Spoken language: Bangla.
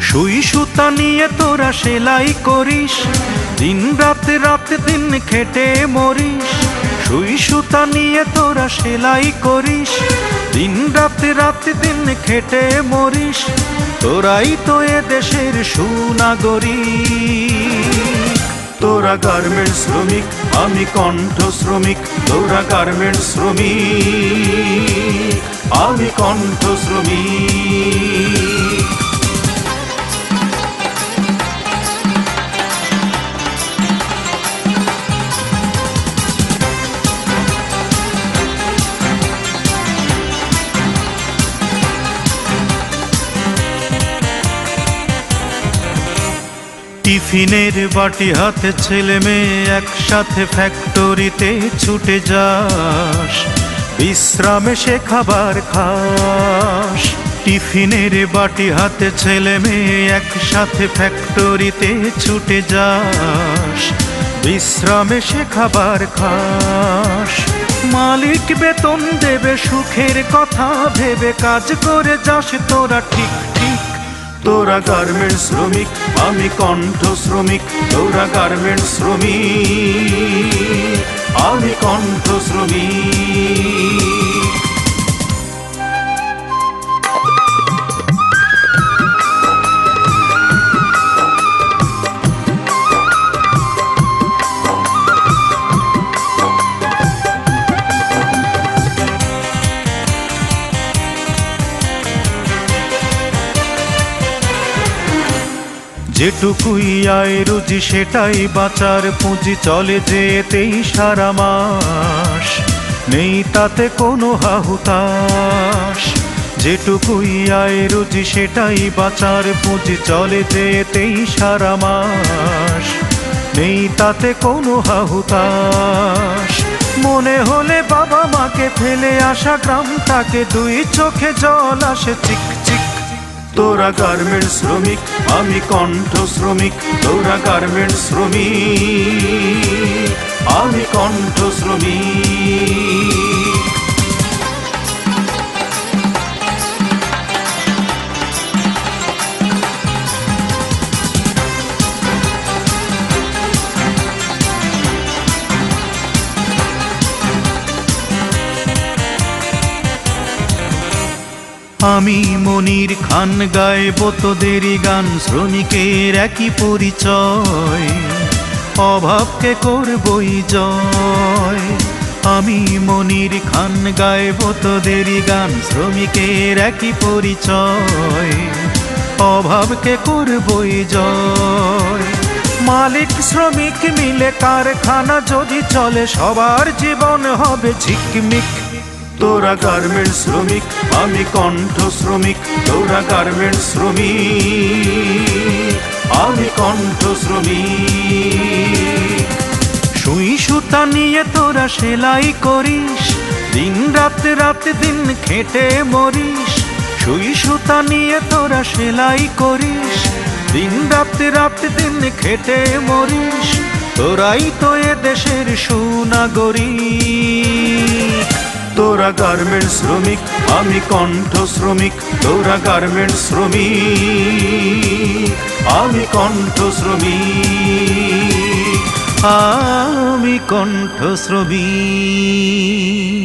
সুই সুতা নিয়ে তোরা সেলাই করিস, দিন রাতে রাতে দিন খেটে মরিস। সুই সুতা নিয়ে তোরা সেলাই করিস, দিন রাতে রাতে দিন খেটে মরিস। তোরাই তো এ দেশের সুনাগরিক। তোরা গার্মেন্টস শ্রমিক, আমি কণ্ঠ শ্রমিক। তোরা গার্মেন্টস শ্রমিক, আমি কণ্ঠ শ্রমিক। টিফিনের বাটি হাতে ছেলে মেয়ে একসাথে ফ্যাক্টরিতে ছুটে যাস, বিশ্রামে সে খাবার খাস। টিফিনের বাটি হাতে ছেলে মেয়ে একসাথে ফ্যাক্টরিতে ছুটে যাস, বিশ্রামে সে খাবার খাস। মালিক বেতন দেবে সুখের কথা ভেবে কাজ করে যাস তোরা ঠিক ঠিক। তোরা গার্মেন্টস শ্রমিক, আমি কণ্ঠ শ্রমিক। তোরা গার্মেন্টস শ্রমিক, আমি কণ্ঠ শ্রমিক। যেটুকুই আয় রুজি সেটাই বাঁচার পুঁজি, চলে যেতেই সারা মাস, নেই তাতে কোনো হাহুতাশ। যেটুকুই আয় রুজি সেটাই বাঁচার পুঁজি, চলে যেতেই সারা মাস, নেই তাতে কোনো হাহুতাশ। মনে হলে বাবা মাকে ফেলে আসা গ্রামটাকে, দুই চোখে জল আসে চিক চিক। তোরা গার্মেন্টস শ্রমিক, আমি কণ্ঠ শ্রমিক। তোরা গার্মেন্টস শ্রমিক, আমি কণ্ঠ শ্রমিক। আমি মনির খান গাইব তোদেরই গান, শ্রমিকের একই পরিচয়, অভাবকে করবই জয়। আমি মনির খান গাইব তোদেরই গান, শ্রমিকের একই পরিচয়, অভাবকে করবই জয়। মালিক শ্রমিক মিলে কারখানা যদি চলে, সবার জীবন হবে ঝিকমিক। তোরা গার্মেন্টস শ্রমিক, আমি কণ্ঠ শ্রমিক। তোরা গার্মেন্টস শ্রমিক, আমি কণ্ঠ শ্রমিক। সুই সুতা নিয়ে তোরা সেলাই করিস, দিন রাতে রাতে দিন খেটে মরিস। সুই সুতা নিয়ে তোরা সেলাই করিস, দিন রাতে রাতে দিন খেটে মরিস। তোরাই তো এ দেশের সুনাগরিক। তোরা গার্মেন্টস শ্রমিক, আমি কণ্ঠ শ্রমিক। তোরা গার্মেন্টস শ্রমিক, আমি কণ্ঠ শ্রমিক, আমি কণ্ঠ শ্রমিক।